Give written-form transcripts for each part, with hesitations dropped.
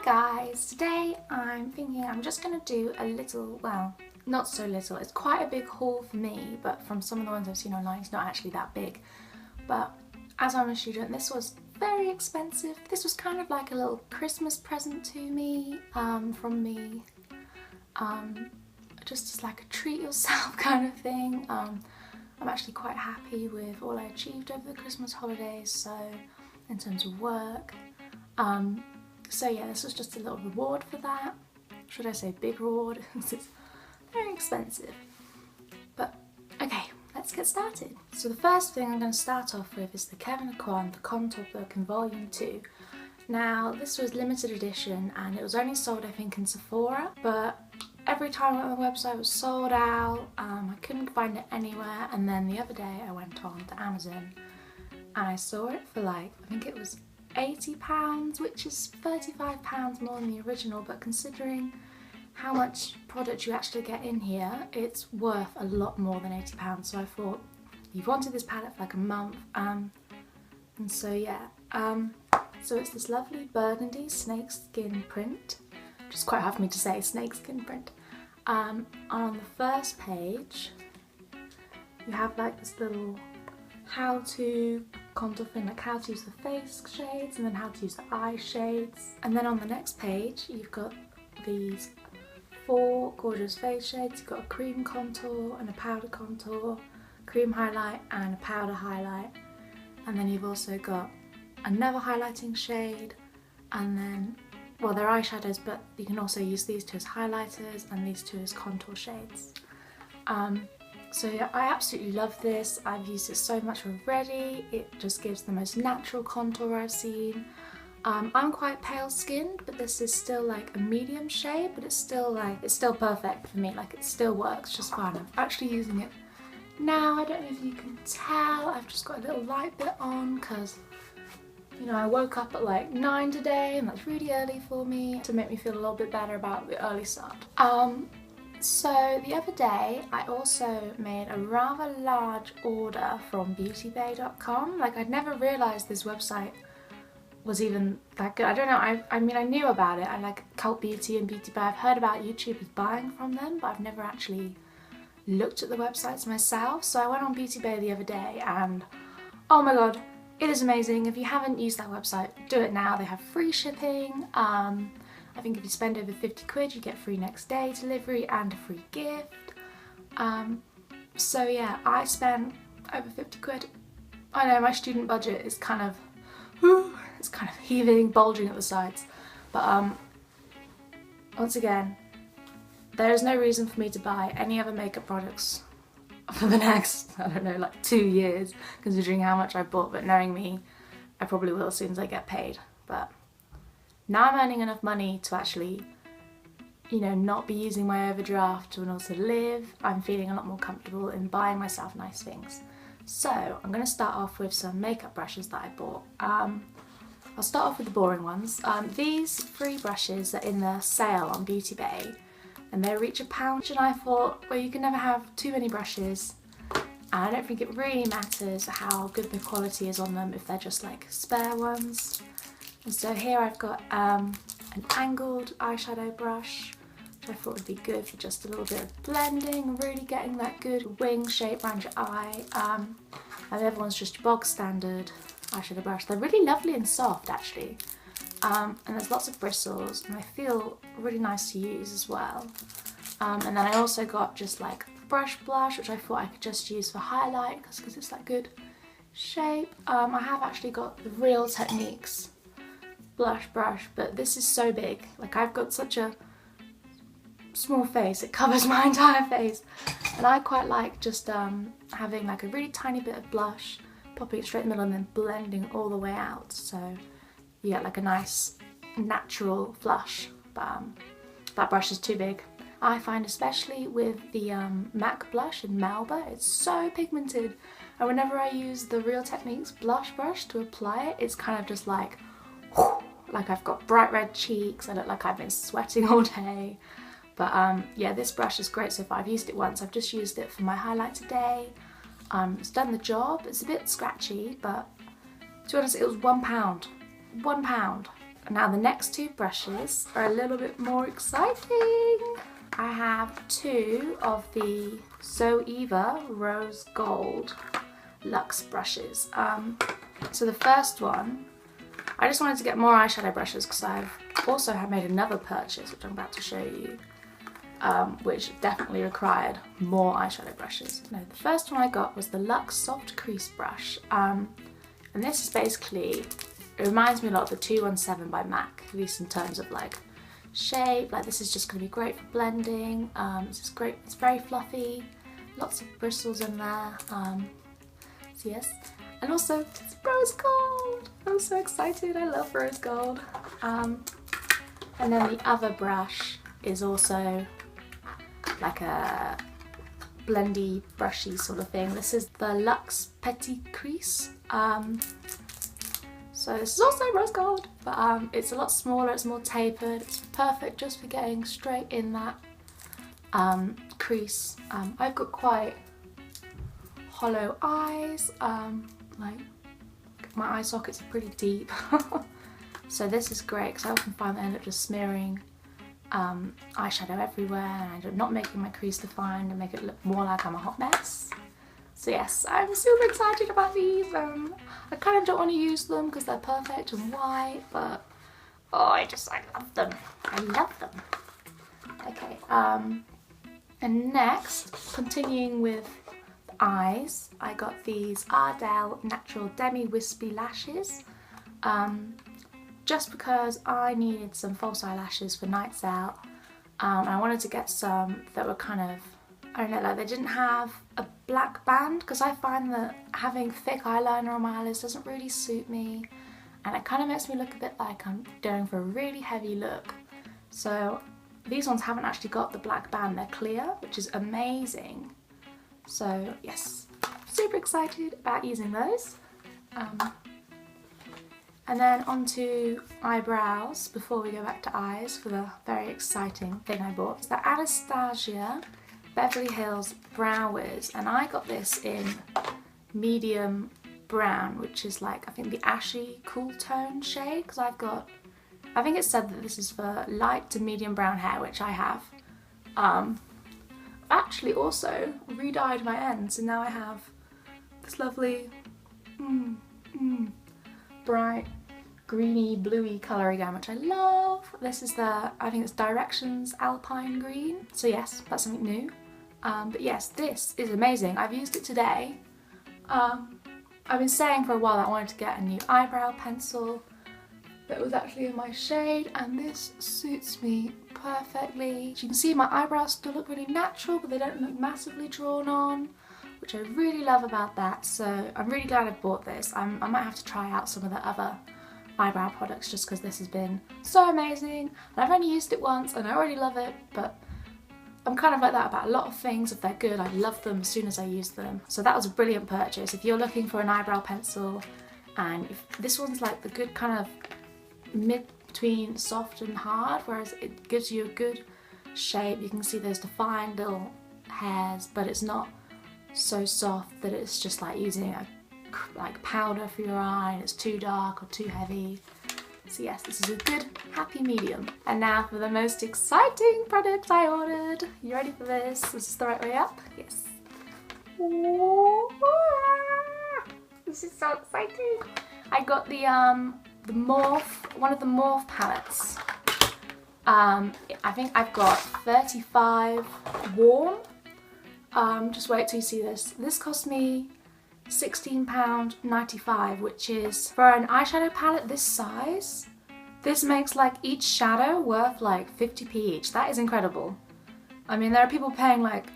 guys, today I'm thinking I'm just going to do a little, well, not so little, it's quite a big haul for me, but from some of the ones I've seen online it's not actually that big. But as I'm a student, this was very expensive. This was kind of like a little Christmas present to me, from me, just as like a treat yourself kind of thing. I'm actually quite happy with all I achieved over the Christmas holidays, so in terms of work. So yeah, this was just a little reward for that. Should I say big reward? Because it's very expensive. But okay, let's get started. So the first thing I'm going to start off with is the Kevyn Aucoin, the Contour Book in Volume 2. Now this was limited edition and it was only sold I think in Sephora, but every time I went on the website it was sold out. I couldn't find it anywhere, and then the other day I went on to Amazon and I saw it for like, I think it was £80, which is £35 more than the original, but considering how much product you actually get in here, it's worth a lot more than £80. So I thought, you've wanted this palette for like a month, and so yeah. So it's this lovely burgundy snakeskin print, which is quite hard for me to say, snakeskin print. On the first page you have like this little how to contour thing, like how to use the face shades and then how to use the eye shades. And then on the next page you've got these 4 gorgeous face shades. You've got a cream contour and a powder contour, cream highlight and a powder highlight. And then you've also got another highlighting shade, and then, well, they're eyeshadows, but you can also use these two as highlighters and these two as contour shades. So yeah, I absolutely love this. I've used it so much already. It just gives the most natural contour I've seen. I'm quite pale skinned, but this is still like a medium shade, but it's still perfect for me. Like, it still works just fine. I'm actually using it now. I don't know if you can tell, I've just got a little light bit on because, you know, I woke up at like 9 today and that's really early for me, to make me feel a little bit better about the early start. So the other day I also made a rather large order from Beautybay.com. Like, I'd never realised this website was even that good. I don't know, I mean I knew about it. I like Cult Beauty and Beautybay. I've heard about YouTubers buying from them, but I've never actually looked at the websites myself. So I went on Beautybay the other day and oh my god, it is amazing. If you haven't used that website, do it now. They have free shipping. I think if you spend over 50 quid, you get free next day delivery and a free gift. So yeah, I spent over 50 quid. I know my student budget is kind of, it's kind of heaving, bulging at the sides. But once again, there is no reason for me to buy any other makeup products for the next, I don't know, like 2 years, considering how much I bought. But knowing me, I probably will as soon as I get paid. But now I'm earning enough money to actually, you know, not be using my overdraft and also live. I'm feeling a lot more comfortable in buying myself nice things. So I'm going to start off with some makeup brushes that I bought. I'll start off with the boring ones. These 3 brushes are in the sale on Beautybay and they reach £1, and I thought, well, you can never have too many brushes, and I don't think it really matters how good the quality is on them if they're just like spare ones. And so here I've got an angled eyeshadow brush, which I thought would be good for just a little bit of blending and really getting that good wing shape around your eye. And the other one's just your bog standard eyeshadow brush. They're really lovely and soft actually. And there's lots of bristles and they feel really nice to use as well. And then I also got just like brush blush, which I thought I could just use for highlight because it's that good shape. I have actually got the Real Techniques blush brush, but this is so big. Like, I've got such a small face, it covers my entire face, and I quite like just having like a really tiny bit of blush, popping it straight in the middle and then blending all the way out, so you get like a nice natural flush. But that brush is too big. I find, especially with the MAC blush in Melba, it's so pigmented, and whenever I use the Real Techniques blush brush to apply it, it's kind of just like I've got bright red cheeks, I look like I've been sweating all day. But yeah, this brush is great so far. I've used it once, I've just used it for my highlight today. It's done the job. It's a bit scratchy, but to be honest, it was £1. £1. Now the next two brushes are a little bit more exciting. I have two of the Zoeva Rose Gold Luxe brushes. So the first one, I just wanted to get more eyeshadow brushes because I've also made another purchase, which I'm about to show you, which definitely required more eyeshadow brushes. No, the first one I got was the Luxe Soft Crease Brush. And this is basically, it reminds me a lot of the 217 by MAC, at least in terms of like shape. Like this is just going to be great for blending. It's just great, it's very fluffy, lots of bristles in there. So yes, and also it's rose gold. I'm so excited, I love rose gold. And then the other brush is also like a blendy, brushy sort of thing. This is the Luxe Petit Crease. So this is also rose gold, but it's a lot smaller, it's more tapered. It's perfect just for getting straight in that crease. I've got quite hollow eyes, like my eye sockets are pretty deep. So this is great because I often find that I end up just smearing eyeshadow everywhere and I end up not making my crease defined and make it look more like I'm a hot mess. So yes, I'm super excited about these. I kind of don't want to use them because they're perfect and white, but oh, I love them. I love them. Okay, and next, continuing with the eyes, I got these Ardelle Natural Demi Wispie lashes. Just because I needed some false eyelashes for nights out, and I wanted to get some that were kind of, I don't know, like they didn't have a black band, because I find that having thick eyeliner on my eyelids doesn't really suit me, and it kind of makes me look a bit like I'm going for a really heavy look. So these ones haven't actually got the black band, they're clear, which is amazing. So yes, super excited about using those. And then onto eyebrows before we go back to eyes for the very exciting thing I bought. It's the Anastasia Beverly Hills Brow Wiz, and I got this in medium brown, which is like, I think the ashy cool tone shade, because I've got, I think it said that this is for light to medium brown hair, which I have. Actually also re-dyed my ends, and now I have this lovely bright greeny bluey colour again, which I love. This is the, I think it's Directions Alpine Green. So yes, that's something new. But yes, this is amazing. I've used it today. I've been saying for a while that I wanted to get a new eyebrow pencil that was actually in my shade, and this suits me perfectly. As you can see, my eyebrows still look really natural, but they don't look massively drawn on, which I really love about that. So I'm really glad I bought this. I might have to try out some of the other eyebrow products just because this has been so amazing. And I've only used it once and I already love it, but I'm kind of like that about a lot of things. If they're good, I love them as soon as I use them. So that was a brilliant purchase. If you're looking for an eyebrow pencil, and if this one's like the good kind of mid between soft and hard, whereas it gives you a good shape. You can see there's defined little hairs, but it's not so soft that it's just like using a powder for your eye and it's too dark or too heavy. So yes, this is a good happy medium. And now for the most exciting product I ordered. You ready for this? This is the right way up? Yes. This is so exciting. I got the Morphe, one of the Morphe palettes. I think I've got 35 warm. Just wait till you see this. This cost me £16.95, which is, for an eyeshadow palette this size, this makes like each shadow worth like 50p each. That is incredible. I mean, there are people paying like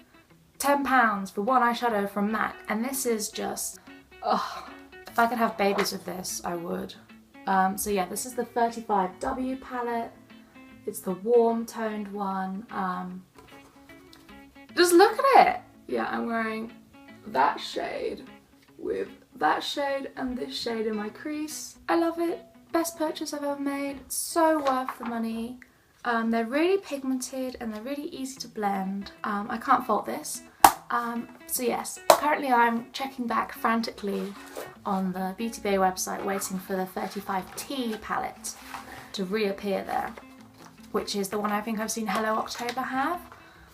£10 for one eyeshadow from MAC, and this is just, oh, if I could have babies with this, I would. So yeah, this is the 35W palette. It's the warm toned one. Just look at it. Yeah, I'm wearing that shade with that shade and this shade in my crease. I love it. Best purchase I've ever made. So worth the money. They're really pigmented and they're really easy to blend. I can't fault this. So yes, currently I'm checking back frantically on the Beautybay website waiting for the 35T palette to reappear there, which is the one I think I've seen Hello October have.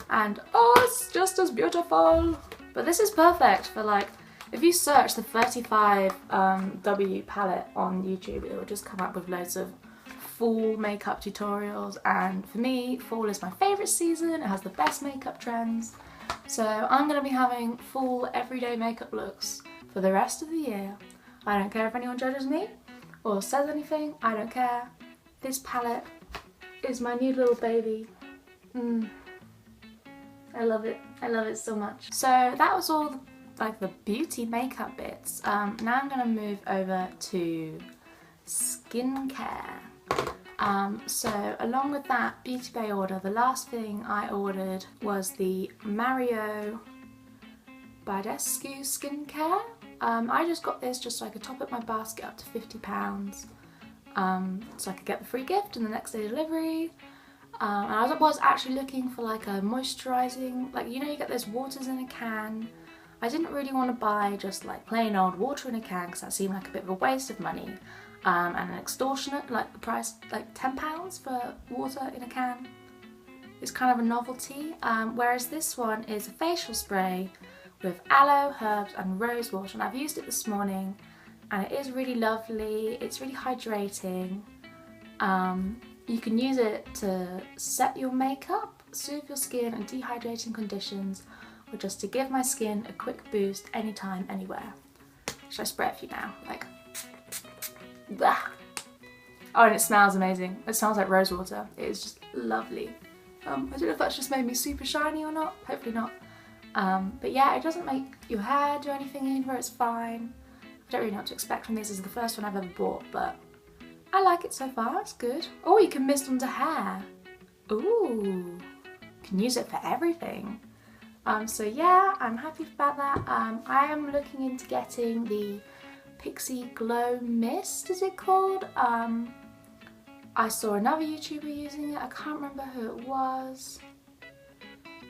And oh, it's just as beautiful. But this is perfect for like, if you search the 35W palette on YouTube, it will just come up with loads of fall makeup tutorials. And for me, fall is my favourite season. It has the best makeup trends. So I'm going to be having fall everyday makeup looks for the rest of the year. I don't care if anyone judges me or says anything, I don't care. This palette is my new little baby. I love it so much. So that was all like the beauty makeup bits. Now I'm going to move over to skincare. So along with that Beautybay order, the last thing I ordered was the Mario Badesco skincare. I just got this just so I could top up my basket up to £50, so I could get the free gift and the next day delivery. And I was actually looking for like a moisturising, like, you know, you get those waters in a can. I didn't really want to buy just like plain old water in a can because that seemed like a bit of a waste of money. And an extortionate, like the price, like £10 for water in a can. It's kind of a novelty, whereas this one is a facial spray with aloe, herbs and rose water, and I've used it this morning and it is really lovely. It's really hydrating. You can use it to set your makeup, soothe your skin and dehydrating conditions, or just to give my skin a quick boost anytime, anywhere. Should I spray it for you now? Like, blah. Oh, and it smells amazing. It smells like rose water. It is just lovely. I don't know if that's just made me super shiny or not. Hopefully not. But yeah, it doesn't make your hair do anything either. It's fine. I don't really know what to expect from these. This is the first one I've ever bought, but I like it so far. It's good. Oh, you can mist onto hair. Ooh, you can use it for everything. So yeah, I'm happy about that. I am looking into getting the Pixie Glow Mist, is it called? I saw another YouTuber using it. I can't remember who it was.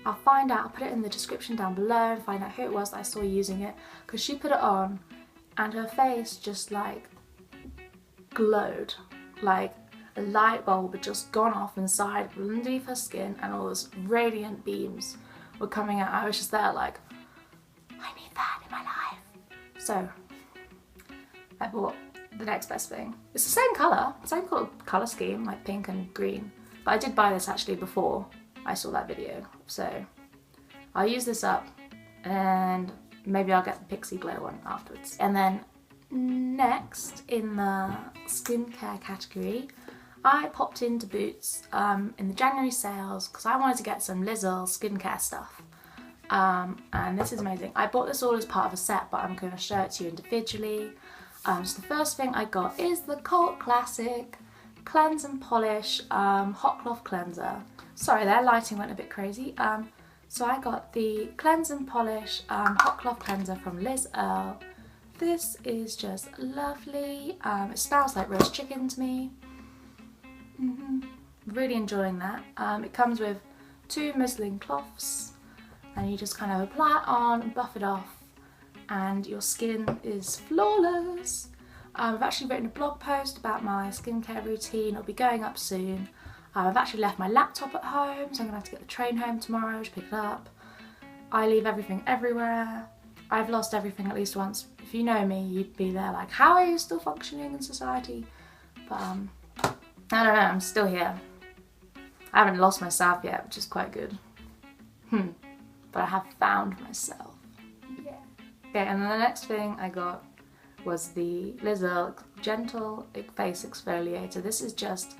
I'll find out. I'll put it in the description down below and find out who it was that I saw using it, because she put it on and her face just like glowed, like a light bulb had just gone off inside underneath her skin and all those radiant beams were coming out. I was just there like, I need that in my life. So I bought the next best thing. It's the same colour, same colour scheme, like pink and green, but I did buy this actually before I saw that video, so I'll use this up and maybe I'll get the Pixie Glow one afterwards. And then next in the skincare category, I popped into Boots in the January sales because I wanted to get some Earle skincare stuff. And this is amazing. I bought this all as part of a set, but I'm going to show it to you individually. So the first thing I got is the cult classic Cleanse and Polish Hot Cloth Cleanser. Sorry, their lighting went a bit crazy. So I got the Cleanse and Polish Hot Cloth Cleanser from Earle. This is just lovely. It smells like roast chicken to me. Really enjoying that. It comes with 2 muslin cloths and you just kind of apply it on, buff it off, and your skin is flawless. I've actually written a blog post about my skincare routine. It'll be going up soon. I've actually left my laptop at home, so I'm going to have to get the train home tomorrow to pick it up. I leave everything everywhere. I've lost everything at least once. If you know me, you'd be there like, how are you still functioning in society? But I don't know, I'm still here. I haven't lost myself yet, which is quite good. But I have found myself. Yeah. Okay, and then the next thing I got was the Earle Gentle Face Exfoliator. This is just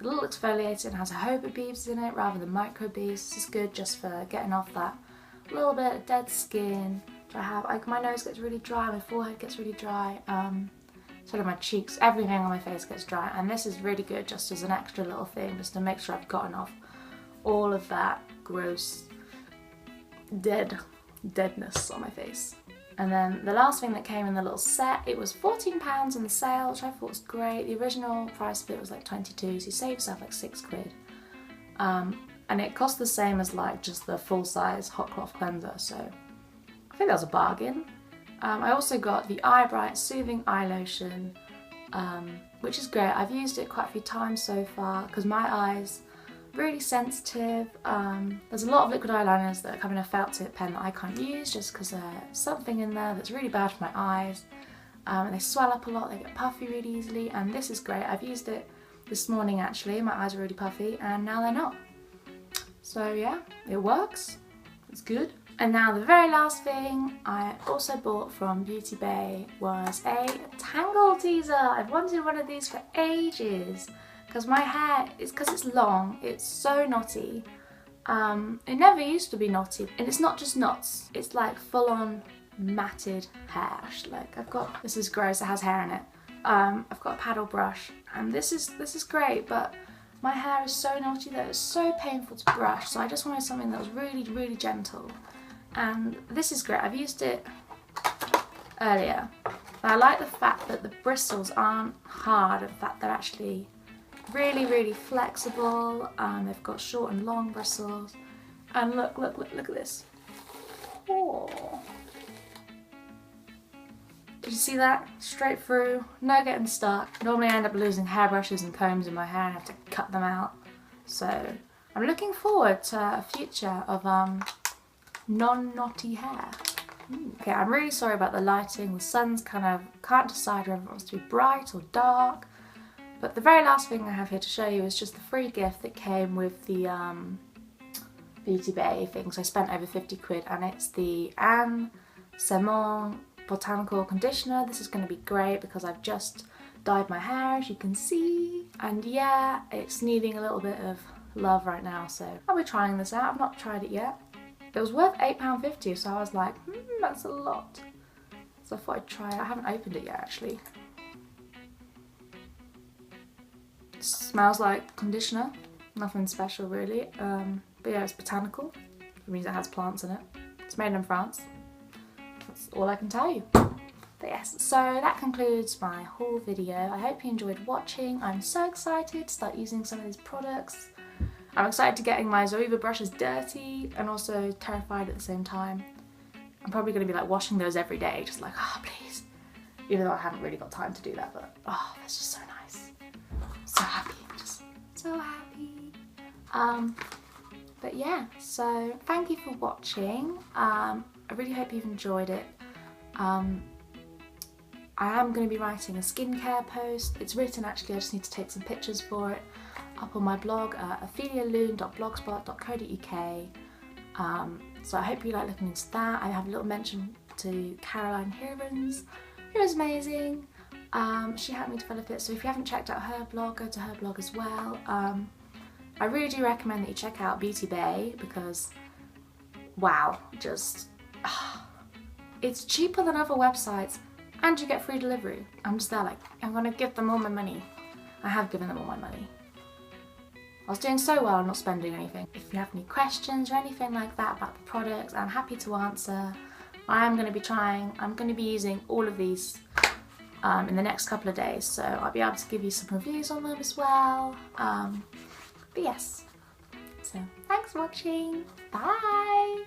a little exfoliator and has a hoba beads in it rather than micro beads. This is good just for getting off that little bit of dead skin. I have, like, my nose gets really dry, my forehead gets really dry, sort of my cheeks, everything on my face gets dry, and this is really good just as an extra little thing, just to make sure I've gotten off all of that gross deadness on my face. And then the last thing that came in the little set, it was £14 in the sale, which I thought was great. The original price of it was like 22, so you save yourself like £6. And it cost the same as like just the full size hot cloth cleanser, so I think that was a bargain. I also got the Eyebright Soothing Eye Lotion which is great. I've used it quite a few times so far because my eyes are really sensitive. There's a lot of liquid eyeliners that come in a felt tip pen that I can't use just because there's something in there that's really bad for my eyes. They swell up a lot, they get puffy really easily, and this is great. I've used it this morning actually, my eyes are really puffy and now they're not. So yeah, it works, it's good. And now the very last thing I also bought from Beautybay was a Tangle teaser. I've wanted one of these for ages because my hair, because it's long, it's so knotty. It never used to be knotty, and it's not just knots, it's like full on matted hair. Like I've got, this is gross, it has hair in it. I've got a paddle brush and this is great, but my hair is so knotty that it's so painful to brush, so I just wanted something that was really, really gentle. And this is great. I've used it earlier. And I like the fact that the bristles aren't hard, in fact they're actually really, really flexible. They've got short and long bristles. And look at this. Oh. Did you see that? Straight through, no getting stuck. Normally I end up losing hairbrushes and combs in my hair and have to cut them out. So I'm looking forward to a future of non-knotty hair. Okay, I'm really sorry about the lighting. The sun's kind of, can't decide whether it wants to be bright or dark. But the very last thing I have here to show you is just the free gift that came with the Beautybay thing. So I spent over 50 quid and it's the Semonin Botanical conditioner. This is going to be great because I've just dyed my hair, as you can see, and yeah, it's needing a little bit of love right now, so I'll be trying this out. I've not tried it yet. It was worth £8.50, so I was like, that's a lot, so I thought I'd try it. I haven't opened it yet actually. It smells like conditioner, nothing special really, but yeah, it's botanical, which means it has plants in it. It's made in France. That's all I can tell you. But yes, so that concludes my haul video. I hope you enjoyed watching. I'm so excited to start using some of these products. I'm excited to getting my Zoeva brushes dirty and also terrified at the same time. I'm probably going to be like washing those every day, just like, oh please. Even though I haven't really got time to do that, but oh, that's just so nice. So happy, just so happy. But yeah, so thank you for watching. I really hope you've enjoyed it. I am going to be writing a skincare post. It's written actually, I just need to take some pictures for it, up on my blog, ophelialune.blogspot.co.uk. So I hope you like looking into that. I have a little mention to Caroline Hirons, who is amazing. She helped me develop it, so if you haven't checked out her blog, go to her blog as well. I really do recommend that you check out Beautybay because, wow, just, it's cheaper than other websites and you get free delivery. I'm just there like, I'm gonna give them all my money. I have given them all my money. I was doing so well not spending anything. If you have any questions or anything like that about the products, I'm happy to answer. I'm going to be using all of these in the next couple of days, so I'll be able to give you some reviews on them as well. But yes, so thanks for watching, bye!